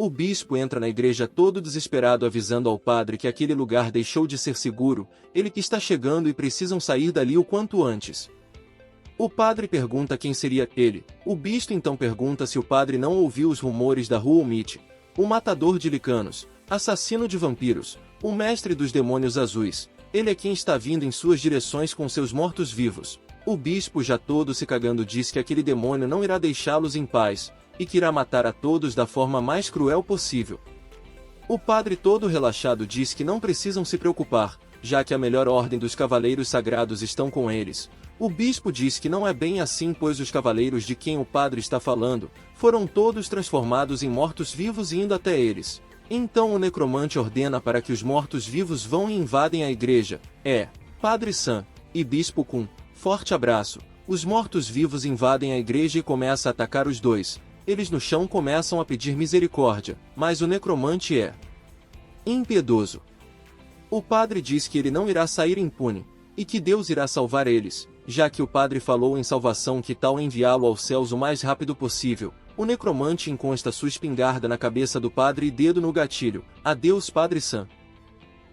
O bispo entra na igreja todo desesperado avisando ao padre que aquele lugar deixou de ser seguro, ele que está chegando e precisam sair dali o quanto antes. O padre pergunta quem seria ele. O bispo então pergunta se o padre não ouviu os rumores da rua Umite, o matador de licanos, assassino de vampiros, o mestre dos demônios azuis. Ele é quem está vindo em suas direções com seus mortos-vivos. O bispo, já todo se cagando, diz que aquele demônio não irá deixá-los em paz, e que irá matar a todos da forma mais cruel possível. O padre, todo relaxado, diz que não precisam se preocupar, já que a melhor ordem dos cavaleiros sagrados estão com eles. O bispo diz que não é bem assim, pois os cavaleiros de quem o padre está falando foram todos transformados em mortos-vivos e indo até eles. Então o necromante ordena para que os mortos-vivos vão e invadem a igreja. Padre Sam e Bispo Kun, forte abraço. Os mortos-vivos invadem a igreja e começam a atacar os dois. Eles no chão começam a pedir misericórdia, mas o necromante é impiedoso. O padre diz que ele não irá sair impune, e que Deus irá salvar eles, já que o padre falou em salvação, que tal enviá-lo aos céus o mais rápido possível. O necromante encosta sua espingarda na cabeça do padre e dedo no gatilho. Adeus, Padre Sam.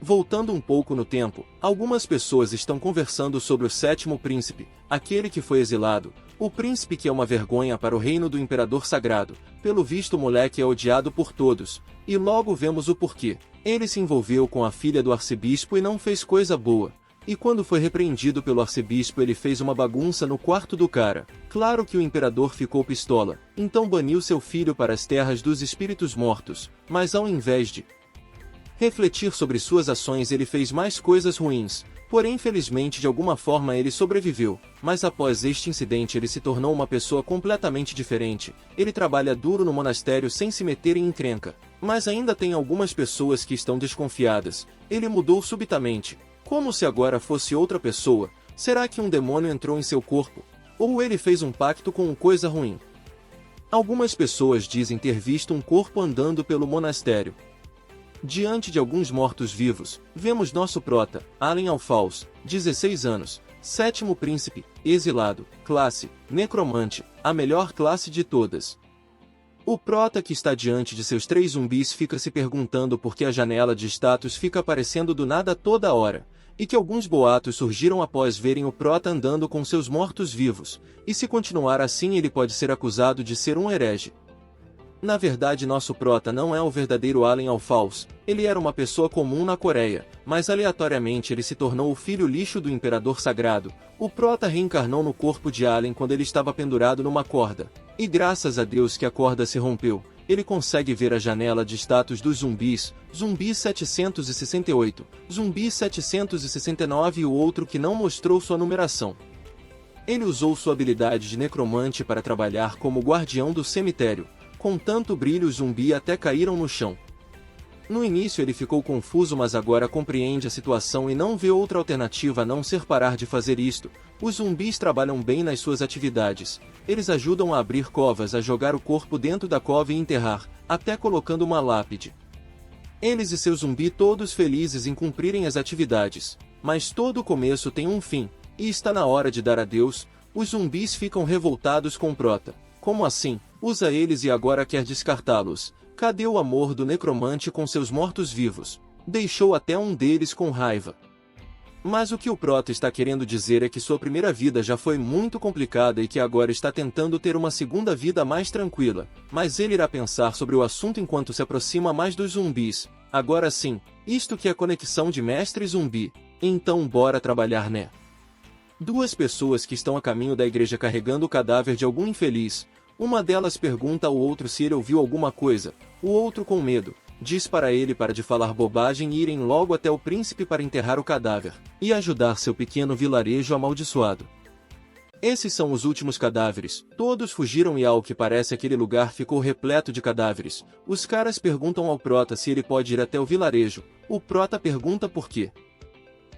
Voltando um pouco no tempo, algumas pessoas estão conversando sobre o sétimo príncipe, aquele que foi exilado, o príncipe que é uma vergonha para o reino do imperador sagrado. Pelo visto o moleque é odiado por todos, e logo vemos o porquê. Ele se envolveu com a filha do arcebispo e não fez coisa boa. E quando foi repreendido pelo arcebispo, ele fez uma bagunça no quarto do cara. Claro que o imperador ficou pistola, então baniu seu filho para as terras dos espíritos mortos, mas ao invés de refletir sobre suas ações, ele fez mais coisas ruins. Porém, felizmente, de alguma forma ele sobreviveu, mas após este incidente ele se tornou uma pessoa completamente diferente. Ele trabalha duro no monastério sem se meter em encrenca, mas ainda tem algumas pessoas que estão desconfiadas. Ele mudou subitamente, como se agora fosse outra pessoa. Será que um demônio entrou em seu corpo? Ou ele fez um pacto com uma coisa ruim? Algumas pessoas dizem ter visto um corpo andando pelo monastério. Diante de alguns mortos-vivos, vemos nosso prota, Allen Alfaus, 16 anos, sétimo príncipe, exilado, classe, necromante, a melhor classe de todas. O prota, que está diante de seus 3 zumbis, fica se perguntando por que a janela de status fica aparecendo do nada toda hora, e que alguns boatos surgiram após verem o prota andando com seus mortos-vivos, e se continuar assim ele pode ser acusado de ser um herege. Na verdade, nosso prota não é o verdadeiro Allen Alfaus. Ele era uma pessoa comum na Coreia, mas aleatoriamente ele se tornou o filho lixo do imperador sagrado. O prota reencarnou no corpo de Allen quando ele estava pendurado numa corda, e graças a Deus que a corda se rompeu, ele consegue ver a janela de status dos zumbis, zumbi 768, zumbi 769 e o outro que não mostrou sua numeração. Ele usou sua habilidade de necromante para trabalhar como guardião do cemitério. Com tanto brilho, os zumbi até caíram no chão. No início ele ficou confuso, mas agora compreende a situação e não vê outra alternativa a não ser parar de fazer isto. Os zumbis trabalham bem nas suas atividades. Eles ajudam a abrir covas, a jogar o corpo dentro da cova e enterrar, até colocando uma lápide. Eles e seus zumbi todos felizes em cumprirem as atividades. Mas todo começo tem um fim, e está na hora de dar adeus. Os zumbis ficam revoltados com o prota. Como assim? Usa eles e agora quer descartá-los. Cadê o amor do necromante com seus mortos-vivos? Deixou até um deles com raiva. Mas o que o prota está querendo dizer é que sua primeira vida já foi muito complicada e que agora está tentando ter uma segunda vida mais tranquila. Mas ele irá pensar sobre o assunto enquanto se aproxima mais dos zumbis. Agora sim, isto que é conexão de mestre zumbi. Então bora trabalhar, né? 2 pessoas que estão a caminho da igreja carregando o cadáver de algum infeliz. Uma delas pergunta ao outro se ele ouviu alguma coisa. O outro, com medo, diz para ele para de falar bobagem e irem logo até o príncipe para enterrar o cadáver e ajudar seu pequeno vilarejo amaldiçoado. Esses são os últimos cadáveres. Todos fugiram e ao que parece aquele lugar ficou repleto de cadáveres. Os caras perguntam ao prota se ele pode ir até o vilarejo. O prota pergunta por quê.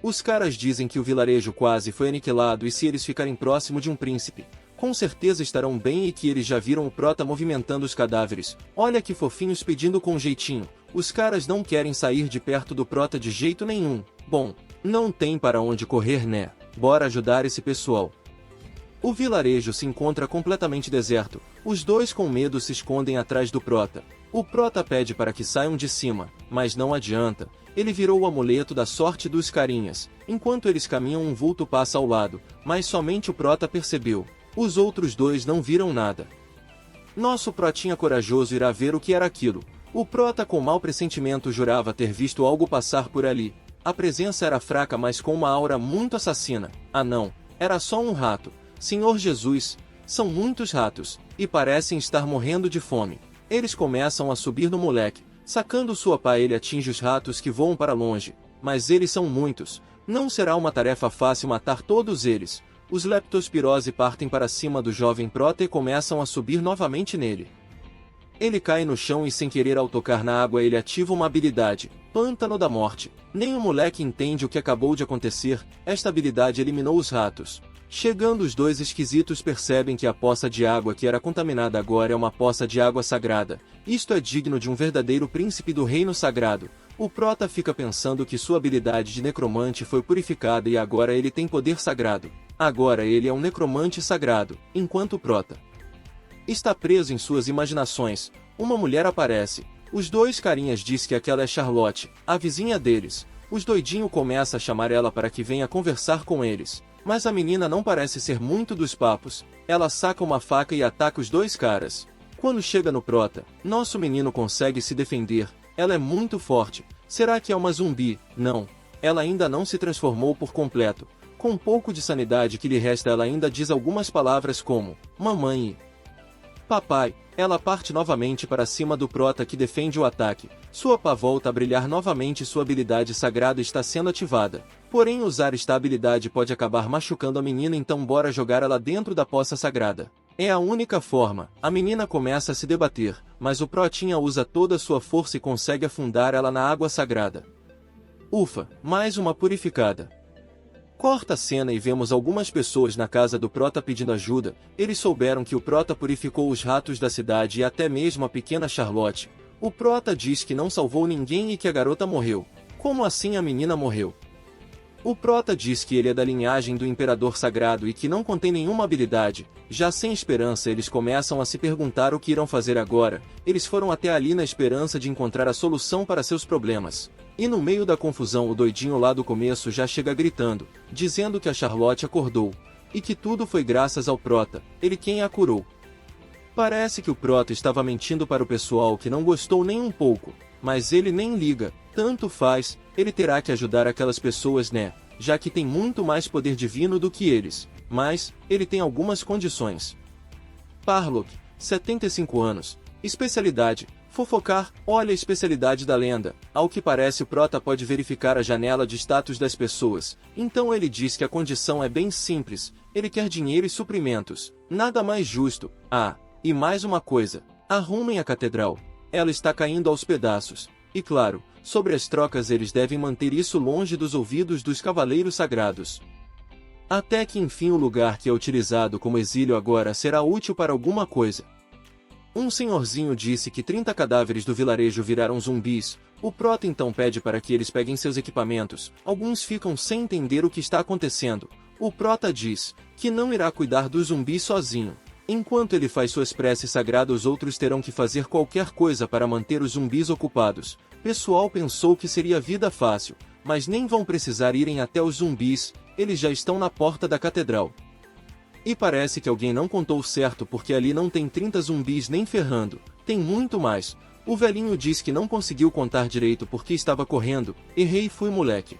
Os caras dizem que o vilarejo quase foi aniquilado e se eles ficarem próximo de um príncipe, com certeza estarão bem e que eles já viram o prota movimentando os cadáveres. Olha que fofinhos pedindo com jeitinho. Os caras não querem sair de perto do prota de jeito nenhum. Bom, não tem para onde correr, né? Bora ajudar esse pessoal. O vilarejo se encontra completamente deserto. Os dois com medo se escondem atrás do prota. O prota pede para que saiam de cima, mas não adianta. Ele virou o amuleto da sorte dos carinhas. Enquanto eles caminham, um vulto passa ao lado, mas somente o prota percebeu. Os outros dois não viram nada. Nosso protinha corajoso irá ver o que era aquilo. O prota com mau pressentimento jurava ter visto algo passar por ali. A presença era fraca, mas com uma aura muito assassina. Ah não, era só um rato. Senhor Jesus, são muitos ratos, e parecem estar morrendo de fome. Eles começam a subir no moleque. Sacando sua pá, ele atinge os ratos que voam para longe. Mas eles são muitos. Não será uma tarefa fácil matar todos eles. Os leptospirose partem para cima do jovem prota e começam a subir novamente nele. Ele cai no chão e, sem querer, ao tocar na água, ele ativa uma habilidade, Pântano da Morte. Nem o moleque entende o que acabou de acontecer. Esta habilidade eliminou os ratos. Chegando, os dois esquisitos percebem que a poça de água que era contaminada agora é uma poça de água sagrada. Isto é digno de um verdadeiro príncipe do reino sagrado. O prota fica pensando que sua habilidade de necromante foi purificada e agora ele tem poder sagrado. Agora ele é um necromante sagrado, enquanto o prota está preso em suas imaginações. Uma mulher aparece. Os dois carinhas dizem que aquela é Charlotte, a vizinha deles. Os doidinhos começam a chamar ela para que venha conversar com eles. Mas a menina não parece ser muito dos papos. Ela saca uma faca e ataca os dois caras. Quando chega no prota, nosso menino consegue se defender. Ela é muito forte. Será que é uma zumbi? Não. Ela ainda não se transformou por completo. Com um pouco de sanidade que lhe resta, ela ainda diz algumas palavras como mamãe e papai. Ela parte novamente para cima do prota, que defende o ataque. Sua pá volta a brilhar novamente e sua habilidade sagrada está sendo ativada. Porém, usar esta habilidade pode acabar machucando a menina, então bora jogar ela dentro da poça sagrada. É a única forma. A menina começa a se debater, mas o protinha usa toda a sua força e consegue afundar ela na água sagrada. Ufa, mais uma purificada. Corta a cena e vemos algumas pessoas na casa do prota pedindo ajuda. Eles souberam que o prota purificou os ratos da cidade e até mesmo a pequena Charlotte. O prota diz que não salvou ninguém e que a garota morreu. Como assim a menina morreu? O prota diz que ele é da linhagem do imperador sagrado e que não contém nenhuma habilidade. Já sem esperança, eles começam a se perguntar o que irão fazer agora. Eles foram até ali na esperança de encontrar a solução para seus problemas. E no meio da confusão, o doidinho lá do começo já chega gritando, dizendo que a Charlotte acordou. E que tudo foi graças ao prota, ele quem a curou. Parece que o prota estava mentindo para o pessoal, que não gostou nem um pouco. Mas ele nem liga, tanto faz, ele terá que ajudar aquelas pessoas, né? Já que tem muito mais poder divino do que eles. Mas, ele tem algumas condições. Parlock, 75 anos. Especialidade, fofocar. Olha a especialidade da lenda. Ao que parece, o prota pode verificar a janela de status das pessoas. Então ele diz que a condição é bem simples. Ele quer dinheiro e suprimentos. Nada mais justo. Ah, e mais uma coisa. Arrumem a catedral. Ela está caindo aos pedaços. E claro, sobre as trocas, eles devem manter isso longe dos ouvidos dos cavaleiros sagrados. Até que enfim o lugar que é utilizado como exílio agora será útil para alguma coisa. Um senhorzinho disse que 30 cadáveres do vilarejo viraram zumbis. O prota então pede para que eles peguem seus equipamentos. Alguns ficam sem entender o que está acontecendo. O prota diz que não irá cuidar dos zumbis sozinho. Enquanto ele faz suas preces sagradas, os outros terão que fazer qualquer coisa para manter os zumbis ocupados. Pessoal pensou que seria vida fácil, mas nem vão precisar irem até os zumbis, eles já estão na porta da catedral. E parece que alguém não contou certo, porque ali não tem 30 zumbis nem ferrando, tem muito mais. O velhinho diz que não conseguiu contar direito porque estava correndo. Errei e fui moleque.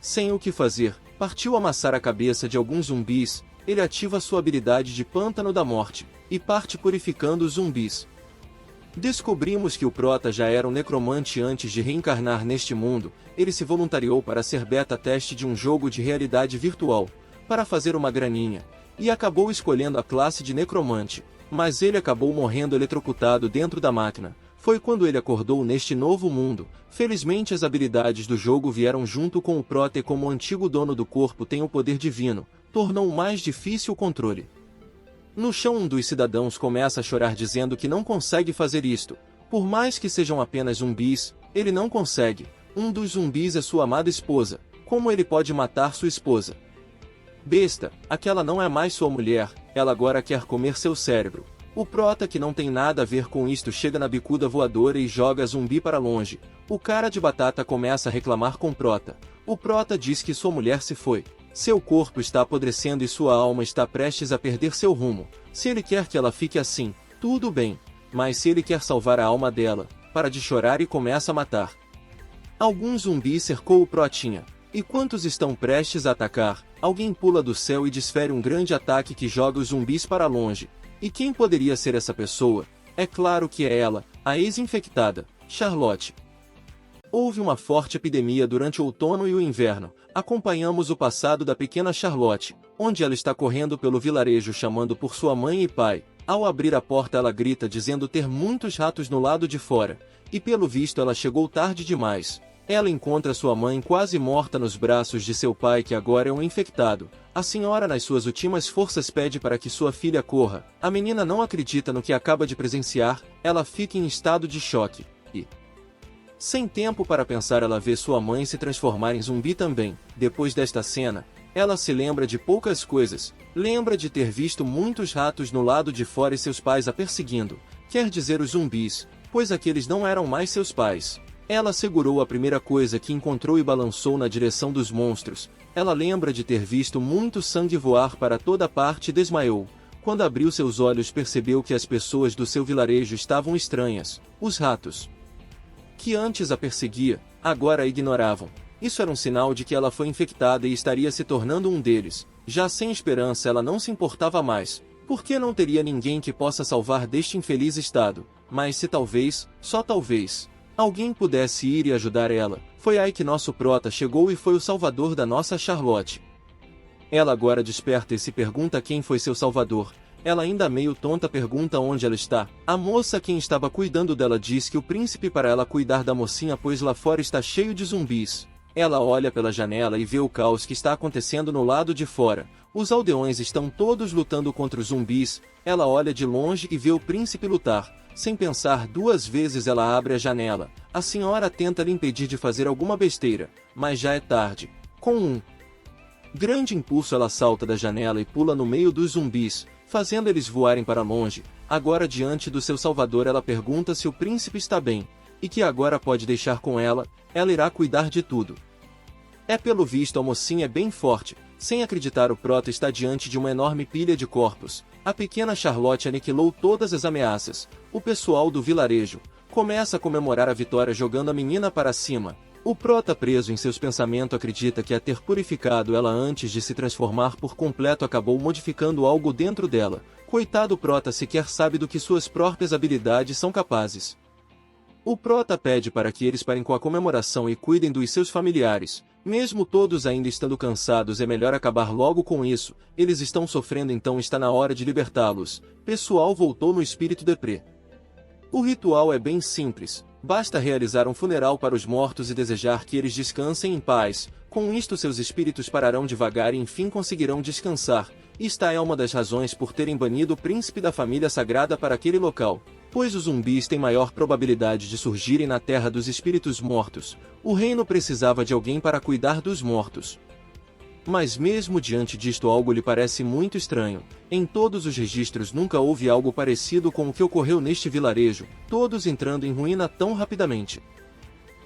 Sem o que fazer, partiu amassar a cabeça de alguns zumbis. Ele ativa sua habilidade de Pântano da Morte, e parte purificando os zumbis. Descobrimos que o prota já era um necromante antes de reencarnar neste mundo. Ele se voluntariou para ser beta-teste de um jogo de realidade virtual, para fazer uma graninha, e acabou escolhendo a classe de necromante. Mas ele acabou morrendo eletrocutado dentro da máquina. Foi quando ele acordou neste novo mundo. Felizmente as habilidades do jogo vieram junto com o prota, e como o antigo dono do corpo tem o poder divino, tornou mais difícil o controle. No chão, um dos cidadãos começa a chorar dizendo que não consegue fazer isto. Por mais que sejam apenas zumbis, ele não consegue. Um dos zumbis é sua amada esposa. Como ele pode matar sua esposa? Besta, aquela não é mais sua mulher, ela agora quer comer seu cérebro. O prota, que não tem nada a ver com isto, chega na bicuda voadora e joga a zumbi para longe. O cara de batata começa a reclamar com o prota. O prota diz que sua mulher se foi. Seu corpo está apodrecendo e sua alma está prestes a perder seu rumo. Se ele quer que ela fique assim, tudo bem. Mas se ele quer salvar a alma dela, para de chorar e começa a matar. Algum zumbi cercou o protinha. E quantos estão prestes a atacar, alguém pula do céu e desfere um grande ataque que joga os zumbis para longe. E quem poderia ser essa pessoa? É claro que é ela, a ex-infectada, Charlotte. Houve uma forte epidemia durante o outono e o inverno. Acompanhamos o passado da pequena Charlotte, onde ela está correndo pelo vilarejo chamando por sua mãe e pai. Ao abrir a porta ela grita dizendo ter muitos ratos no lado de fora. E pelo visto ela chegou tarde demais. Ela encontra sua mãe quase morta nos braços de seu pai, que agora é um infectado. A senhora, nas suas últimas forças, pede para que sua filha corra. A menina não acredita no que acaba de presenciar, ela fica em estado de choque. E, sem tempo para pensar, ela vê sua mãe se transformar em zumbi também. Depois desta cena, ela se lembra de poucas coisas. Lembra de ter visto muitos ratos no lado de fora e seus pais a perseguindo. Quer dizer, os zumbis, pois aqueles não eram mais seus pais. Ela segurou a primeira coisa que encontrou e balançou na direção dos monstros. Ela lembra de ter visto muito sangue voar para toda parte e desmaiou. Quando abriu seus olhos, percebeu que as pessoas do seu vilarejo estavam estranhas. Os ratos, que antes a perseguia, agora a ignoravam. Isso era um sinal de que ela foi infectada e estaria se tornando um deles. Já sem esperança, ela não se importava mais, porque não teria ninguém que possa salvar deste infeliz estado. Mas se talvez, só talvez, alguém pudesse ir e ajudar ela, foi aí que nosso prota chegou e foi o salvador da nossa Charlotte. Ela agora desperta e se pergunta quem foi seu salvador. Ela, ainda meio tonta, pergunta onde ela está. A moça, quem estava cuidando dela, diz que o príncipe para ela cuidar da mocinha, pois lá fora está cheio de zumbis. Ela olha pela janela e vê o caos que está acontecendo no lado de fora. Os aldeões estão todos lutando contra os zumbis. Ela olha de longe e vê o príncipe lutar. Sem pensar duas vezes, ela abre a janela. A senhora tenta lhe impedir de fazer alguma besteira, mas já é tarde. Com um grande impulso, ela salta da janela e pula no meio dos zumbis, fazendo eles voarem para longe. Agora, diante do seu salvador, ela pergunta se o príncipe está bem, e que agora pode deixar com ela, ela irá cuidar de tudo. Pelo visto, a mocinha é bem forte. Sem acreditar, o prota está diante de uma enorme pilha de corpos. A pequena Charlotte aniquilou todas as ameaças. O pessoal do vilarejo começa a comemorar a vitória jogando a menina para cima. O prota, preso em seus pensamentos, acredita que a ter purificado ela antes de se transformar por completo acabou modificando algo dentro dela. Coitado prota, sequer sabe do que suas próprias habilidades são capazes. O prota pede para que eles parem com a comemoração e cuidem dos seus familiares. Mesmo todos ainda estando cansados, é melhor acabar logo com isso. Eles estão sofrendo, então está na hora de libertá-los. Pessoal voltou no espírito deprê. O ritual é bem simples. Basta realizar um funeral para os mortos e desejar que eles descansem em paz. Com isto, seus espíritos pararão devagar e enfim conseguirão descansar. Esta é uma das razões por terem banido o príncipe da família sagrada para aquele local, pois os zumbis têm maior probabilidade de surgirem na terra dos espíritos mortos. O reino precisava de alguém para cuidar dos mortos. Mas mesmo diante disto, algo lhe parece muito estranho. Em todos os registros nunca houve algo parecido com o que ocorreu neste vilarejo, todos entrando em ruína tão rapidamente.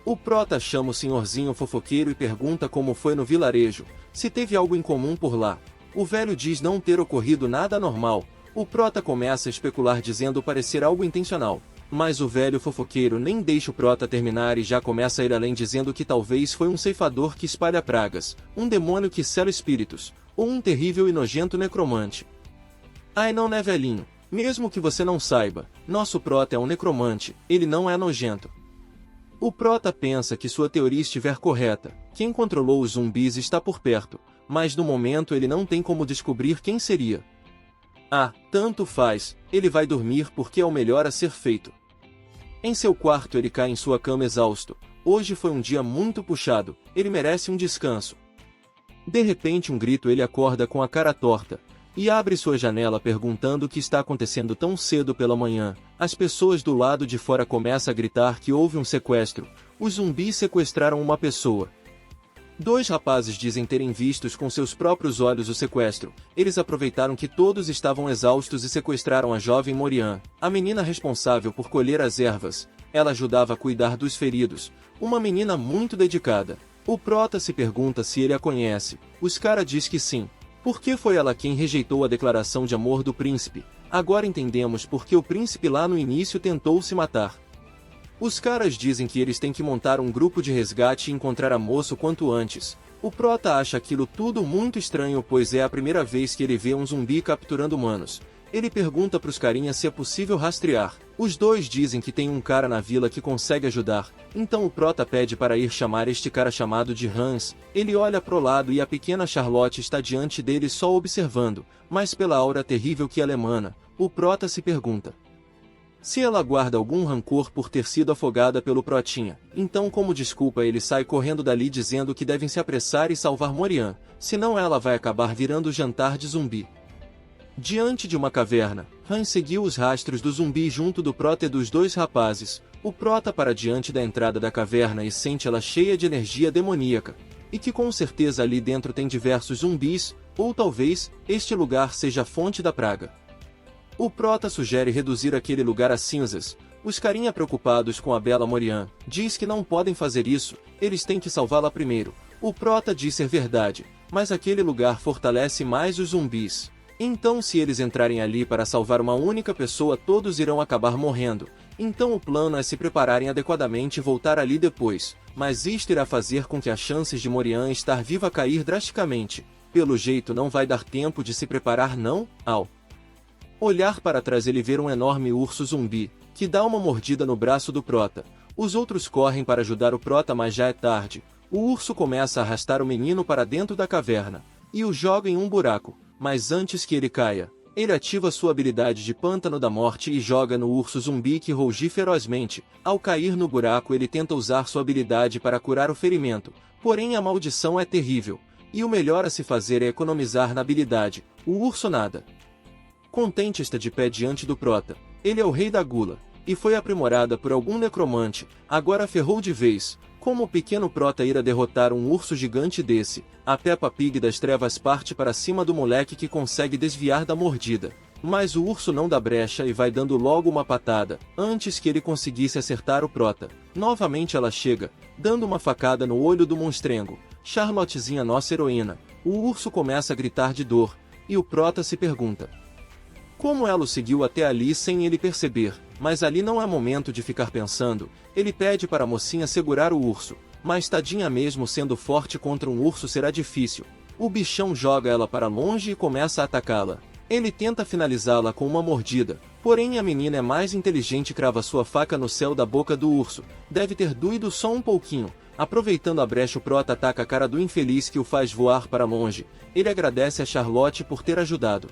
O prota chama o senhorzinho fofoqueiro e pergunta como foi no vilarejo, se teve algo em comum por lá. O velho diz não ter ocorrido nada anormal. O prota começa a especular dizendo parecer algo intencional. Mas o velho fofoqueiro nem deixa o prota terminar e já começa a ir além, dizendo que talvez foi um ceifador que espalha pragas, um demônio que sela espíritos, ou um terrível e nojento necromante. Ai não, né, velhinho? Mesmo que você não saiba, nosso prota é um necromante, ele não é nojento. O prota pensa que sua teoria estiver correta. Quem controlou os zumbis está por perto, mas no momento ele não tem como descobrir quem seria. Ah, tanto faz, ele vai dormir porque é o melhor a ser feito. Em seu quarto ele cai em sua cama exausto. Hoje foi um dia muito puxado, ele merece um descanso. De repente um grito, ele acorda com a cara torta, e abre sua janela perguntando o que está acontecendo tão cedo pela manhã. As pessoas do lado de fora começam a gritar que houve um sequestro. Os zumbis sequestraram uma pessoa. Dois rapazes dizem terem visto com seus próprios olhos o sequestro. Eles aproveitaram que todos estavam exaustos e sequestraram a jovem Morian, a menina responsável por colher as ervas. Ela ajudava a cuidar dos feridos. Uma menina muito dedicada. O prota se pergunta se ele a conhece. Os cara diz que sim. Porque foi ela quem rejeitou a declaração de amor do príncipe. Agora entendemos por que o príncipe lá no início tentou se matar. Os caras dizem que eles têm que montar um grupo de resgate e encontrar a moça o quanto antes. O prota acha aquilo tudo muito estranho, pois é a primeira vez que ele vê um zumbi capturando humanos. Ele pergunta pros carinhas se é possível rastrear. Os dois dizem que tem um cara na vila que consegue ajudar. Então o prota pede para ir chamar este cara chamado de Hans. Ele olha pro lado e a pequena Charlotte está diante dele só observando, mas pela aura terrível que ela emana, o prota se pergunta se ela guarda algum rancor por ter sido afogada pelo protinha. Então, como desculpa, ele sai correndo dali dizendo que devem se apressar e salvar Morian, senão ela vai acabar virando jantar de zumbi. Diante de uma caverna, Han seguiu os rastros do zumbi junto do prota e dos dois rapazes. O prota para diante da entrada da caverna e sente ela cheia de energia demoníaca, e que com certeza ali dentro tem diversos zumbis, ou talvez este lugar seja a fonte da praga. O prota sugere reduzir aquele lugar a cinzas. Os carinha preocupados com a bela Morian diz que não podem fazer isso, eles têm que salvá-la primeiro. O prota diz ser verdade, mas aquele lugar fortalece mais os zumbis. Então se eles entrarem ali para salvar uma única pessoa, todos irão acabar morrendo. Então o plano é se prepararem adequadamente e voltar ali depois, mas isto irá fazer com que as chances de Morian estar viva cair drasticamente. Pelo jeito não vai dar tempo de se preparar não, Ao olhar para trás ele vê um enorme urso zumbi, que dá uma mordida no braço do prota. Os outros correm para ajudar o prota, mas já é tarde. O urso começa a arrastar o menino para dentro da caverna, e o joga em um buraco, mas antes que ele caia, ele ativa sua habilidade de pântano da morte e joga no urso zumbi que ruge ferozmente. Ao cair no buraco ele tenta usar sua habilidade para curar o ferimento, porém a maldição é terrível, e o melhor a se fazer é economizar na habilidade. O urso nada contente está de pé diante do prota. Ele é o rei da gula, e foi aprimorada por algum necromante, agora ferrou de vez. Como o pequeno prota irá derrotar um urso gigante desse? A Peppa Pig das trevas parte para cima do moleque que consegue desviar da mordida. Mas o urso não dá brecha e vai dando logo uma patada, antes que ele conseguisse acertar o prota. Novamente ela chega, dando uma facada no olho do monstrengo. Charlottezinha, nossa heroína. O urso começa a gritar de dor, e o prota se pergunta como ela o seguiu até ali sem ele perceber, mas ali não é momento de ficar pensando. Ele pede para a mocinha segurar o urso, mas tadinha, mesmo sendo forte contra um urso será difícil. O bichão joga ela para longe e começa a atacá-la. Ele tenta finalizá-la com uma mordida, porém a menina é mais inteligente e crava sua faca no céu da boca do urso. Deve ter doído só um pouquinho. Aproveitando a brecha, o prota ataca a cara do infeliz que o faz voar para longe. Ele agradece a Charlotte por ter ajudado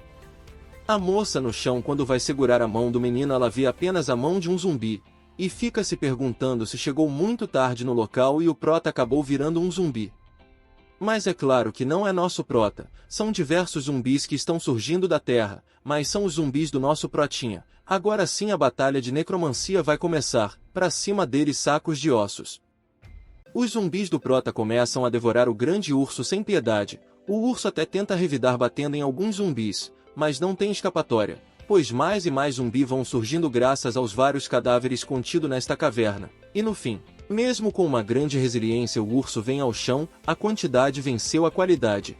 a moça no chão. Quando vai segurar a mão do menino, ela vê apenas a mão de um zumbi, e fica se perguntando se chegou muito tarde no local e o prota acabou virando um zumbi. Mas é claro que não é nosso prota, são diversos zumbis que estão surgindo da terra, mas são os zumbis do nosso protinha. Agora sim a batalha de necromancia vai começar, para cima deles sacos de ossos. Os zumbis do prota começam a devorar o grande urso sem piedade. O urso até tenta revidar batendo em alguns zumbis, mas não tem escapatória, pois mais e mais zumbi vão surgindo graças aos vários cadáveres contidos nesta caverna. E no fim, mesmo com uma grande resiliência, o urso vem ao chão, a quantidade venceu a qualidade.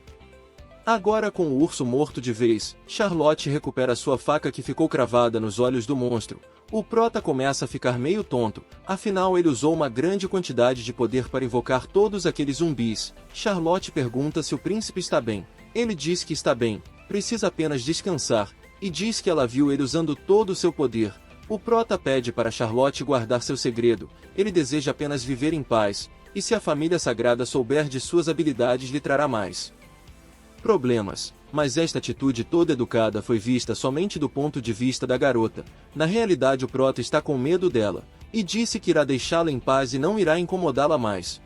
Agora, com o urso morto de vez, Charlotte recupera sua faca que ficou cravada nos olhos do monstro. O prota começa a ficar meio tonto, afinal ele usou uma grande quantidade de poder para invocar todos aqueles zumbis. Charlotte pergunta se o príncipe está bem. Ele diz que está bem, precisa apenas descansar, e diz que ela viu ele usando todo o seu poder. O prota pede para Charlotte guardar seu segredo. Ele deseja apenas viver em paz, e se a família sagrada souber de suas habilidades lhe trará mais problemas. Mas esta atitude toda educada foi vista somente do ponto de vista da garota. Na realidade o prota está com medo dela, e disse que irá deixá-la em paz e não irá incomodá-la mais.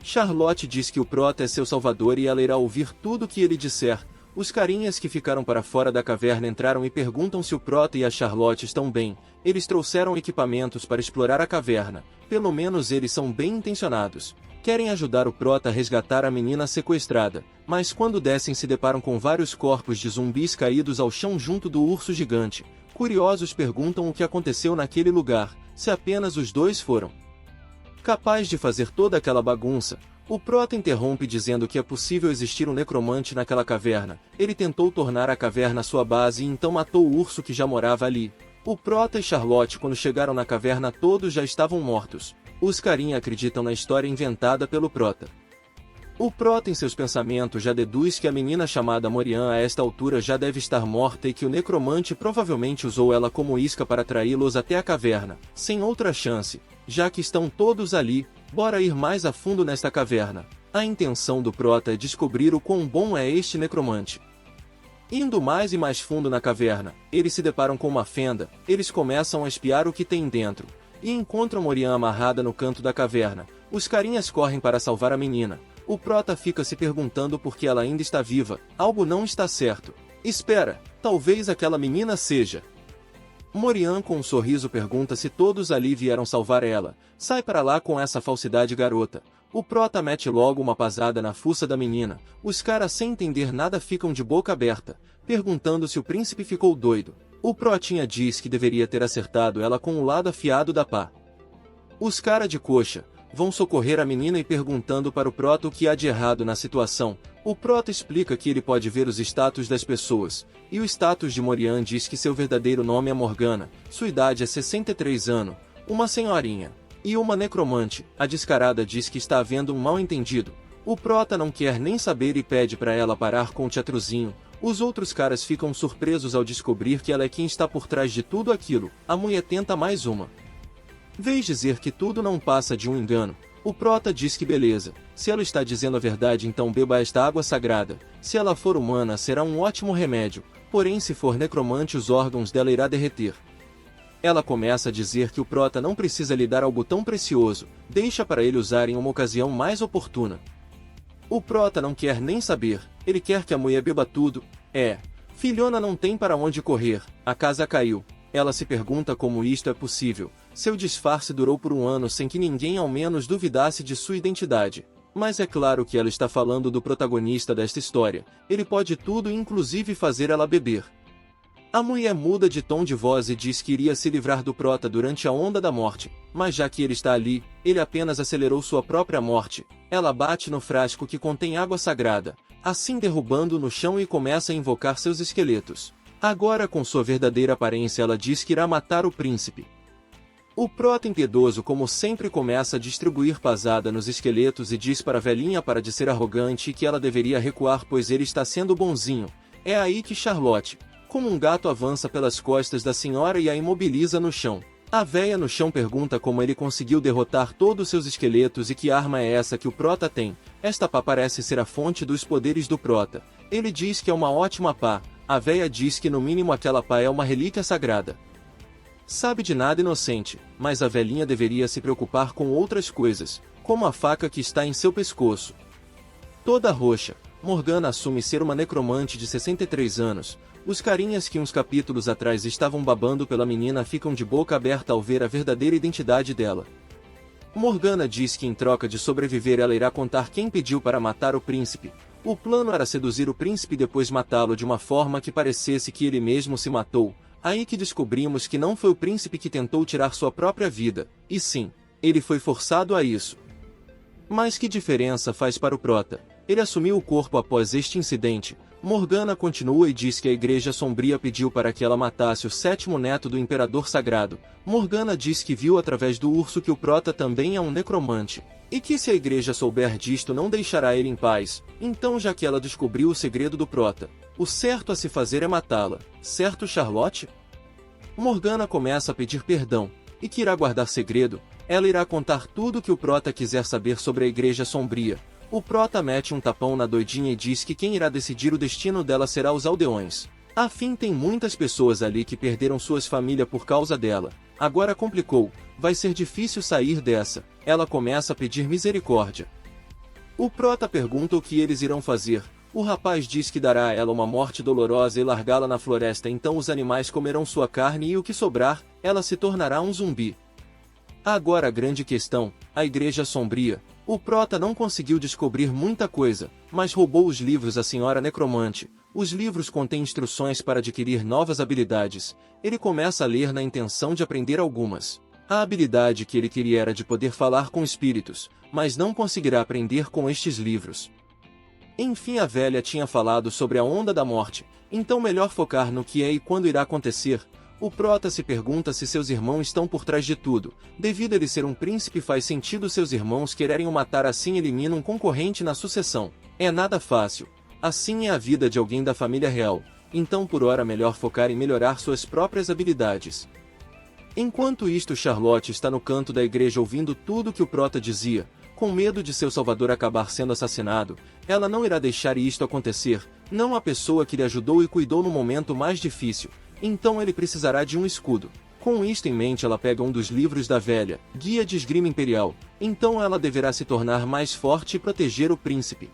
Charlotte diz que o prota é seu salvador e ela irá ouvir tudo o que ele disser. Os carinhas que ficaram para fora da caverna entraram e perguntam se o prota e a Charlotte estão bem. Eles trouxeram equipamentos para explorar a caverna, pelo menos eles são bem intencionados. Querem ajudar o Prota a resgatar a menina sequestrada, mas quando descem se deparam com vários corpos de zumbis caídos ao chão junto do urso gigante. Curiosos perguntam o que aconteceu naquele lugar, se apenas os dois foram capazes de fazer toda aquela bagunça. O Prota interrompe dizendo que é possível existir um necromante naquela caverna. Ele tentou tornar a caverna sua base e então matou o urso que já morava ali. O Prota e Charlotte, quando chegaram na caverna, todos já estavam mortos. Os carinha acreditam na história inventada pelo Prota. O Prota, em seus pensamentos, já deduz que a menina chamada Morian a esta altura já deve estar morta e que o necromante provavelmente usou ela como isca para atraí-los até a caverna, sem outra chance, já que estão todos ali. Bora ir mais a fundo nesta caverna. A intenção do Prota é descobrir o quão bom é este necromante. Indo mais e mais fundo na caverna, eles se deparam com uma fenda. Eles começam a espiar o que tem dentro e encontram Morian amarrada no canto da caverna. Os carinhas correm para salvar a menina. O Prota fica se perguntando por que ela ainda está viva. Algo não está certo. Espera, talvez aquela menina seja Morian. Com um sorriso pergunta se todos ali vieram salvar ela. Sai para lá com essa falsidade, garota. O Prota mete logo uma pasada na fuça da menina. Os caras, sem entender nada, ficam de boca aberta, perguntando se o príncipe ficou doido. O Protinha diz que deveria ter acertado ela com o lado afiado da pá. Os cara de coxa vão socorrer a menina e perguntando para o Prota o que há de errado na situação. O Prota explica que ele pode ver os status das pessoas, e o status de Morian diz que seu verdadeiro nome é Morgana, sua idade é 63 anos, uma senhorinha, e uma necromante. A descarada diz que está havendo um mal-entendido. O Prota não quer nem saber e pede para ela parar com o teatrozinho. Os outros caras ficam surpresos ao descobrir que ela é quem está por trás de tudo aquilo. A mulher tenta mais uma vez dizer que tudo não passa de um engano. O Prota diz que beleza, se ela está dizendo a verdade então beba esta água sagrada. Se ela for humana será um ótimo remédio, porém se for necromante os órgãos dela irá derreter. Ela começa a dizer que o Prota não precisa lhe dar algo tão precioso, deixa para ele usar em uma ocasião mais oportuna. O Prota não quer nem saber, ele quer que a mulher beba tudo. Filhona não tem para onde correr, a casa caiu. Ela se pergunta como isto é possível. Seu disfarce durou por um ano sem que ninguém ao menos duvidasse de sua identidade. Mas é claro que ela está falando do protagonista desta história. Ele pode tudo, inclusive fazer ela beber. A mulher muda de tom de voz e diz que iria se livrar do Prota durante a onda da morte, mas já que ele está ali, ele apenas acelerou sua própria morte. Ela bate no frasco que contém água sagrada, assim derrubando-o no chão e começa a invocar seus esqueletos. Agora, com sua verdadeira aparência, ela diz que irá matar o príncipe. O Prota, impiedoso como sempre, começa a distribuir pasada nos esqueletos e diz para a velhinha para de ser arrogante e que ela deveria recuar pois ele está sendo bonzinho. É aí que Charlotte, como um gato, avança pelas costas da senhora e a imobiliza no chão. A véia no chão pergunta como ele conseguiu derrotar todos seus esqueletos e que arma é essa que o Prota tem. Esta pá parece ser a fonte dos poderes do Prota. Ele diz que é uma ótima pá. A véia diz que no mínimo aquela pá é uma relíquia sagrada. Sabe de nada, inocente, mas a velhinha deveria se preocupar com outras coisas, como a faca que está em seu pescoço. Toda roxa, Morgana assume ser uma necromante de 63 anos. Os carinhas que uns capítulos atrás estavam babando pela menina ficam de boca aberta ao ver a verdadeira identidade dela. Morgana diz que em troca de sobreviver ela irá contar quem pediu para matar o príncipe. O plano era seduzir o príncipe e depois matá-lo de uma forma que parecesse que ele mesmo se matou. Aí que descobrimos que não foi o príncipe que tentou tirar sua própria vida, e sim, ele foi forçado a isso. Mas que diferença faz para o Prota? Ele assumiu o corpo após este incidente. Morgana continua e diz que a Igreja Sombria pediu para que ela matasse o 7º neto do Imperador Sagrado. Morgana diz que viu através do urso que o Prota também é um necromante, e que se a Igreja souber disto não deixará ele em paz. Então, já que ela descobriu o segredo do Prota, o certo a se fazer é matá-la, certo, Charlotte? Morgana começa a pedir perdão, e que irá guardar segredo. Ela irá contar tudo que o Prota quiser saber sobre a Igreja Sombria. O Prota mete um tapão na doidinha e diz que quem irá decidir o destino dela será os aldeões. Afim, tem muitas pessoas ali que perderam suas famílias por causa dela. Agora complicou, vai ser difícil sair dessa. Ela começa a pedir misericórdia. O Prota pergunta o que eles irão fazer. O rapaz diz que dará a ela uma morte dolorosa e largá-la na floresta, então os animais comerão sua carne e o que sobrar, ela se tornará um zumbi. Agora a grande questão, a Igreja Sombria. O prota não conseguiu descobrir muita coisa, mas roubou os livros à senhora necromante. Os livros contêm instruções para adquirir novas habilidades. Ele começa a ler na intenção de aprender algumas. A habilidade que ele queria era de poder falar com espíritos, mas não conseguirá aprender com estes livros. Enfim, a velha tinha falado sobre a onda da morte, então melhor focar no que é e quando irá acontecer. O prota se pergunta se seus irmãos estão por trás de tudo. Devido a ele ser um príncipe, faz sentido seus irmãos quererem o matar, assim elimina um concorrente na sucessão. É nada fácil. Assim é a vida de alguém da família real. Então por hora melhor focar em melhorar suas próprias habilidades. Enquanto isto, Charlotte está no canto da igreja ouvindo tudo que o prota dizia. Com medo de seu salvador acabar sendo assassinado, ela não irá deixar isto acontecer. Não a pessoa que lhe ajudou e cuidou no momento mais difícil. Então ele precisará de um escudo. Com isto em mente, ela pega um dos livros da velha, Guia de Esgrima Imperial. Então ela deverá se tornar mais forte e proteger o príncipe.